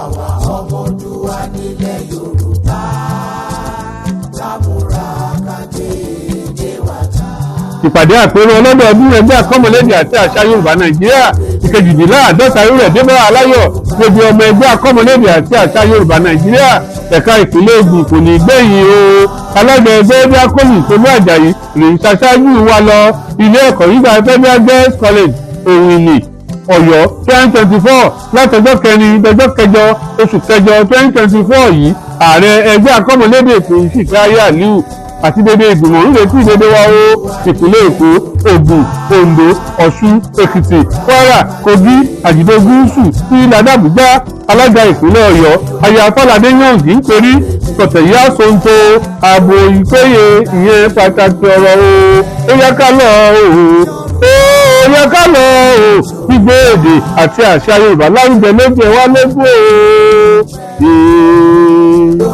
àwa ọmọ Oòduà nílẹ̀ Yorùbá lámúra kágbé èdè wa ta. ìpàdé àpérò ọlọ́dọọdún ẹgbẹ́ akọ́mọlédè àti àṣà Yorùbá Nàìjíríà ìkejìdínláàdọ́ta irú rẹ̀ débọ̀ aláyọ̀ gbogbo ọmọ ẹgbẹ́ akọ́mọlédè àti àṣà Yorùbá Nàìjíríà ẹ̀ka ìpínlẹ̀ Ògùn kò ní gbẹ̀yìn o. alága ẹgbẹ́ Díákónì Tolú Àjàyí rèé ṣaṣáájú wa lọ ilé ẹ̀kọ́ gíga Federal Girls College Òwìnì Ọ̀yọ́ 2024 látọjọ́ kẹrin dọjọ́ kẹjọ oṣù kẹjọ 2024 yìí. ààrẹ ẹgbẹ́ akọ́mọlédè Prince Ìkáyà Aliu àti dédé ìgbìmọ̀ ń retí dédé wa ó ìpínlẹ̀ Èkó, Ògùn, Oǹdó, Ọ̀ṣun, Èkìtì, Kwara, Kogi, Àjídó Gúúsù sí ládàbúgbà. alága ìpínlẹ̀ Ọ̀yọ́ aya Fálàdé Yànjí ń perí tọ̀tẹ̀yà sọ́ńtò ààbò ìpéye ìyẹn pàtàkì ọ̀rọ̀ ó yá ká lọ ó yá ká lọ gbígbé èdè àti àṣà Yorùbá lárugẹ ló jẹ wá lógún o.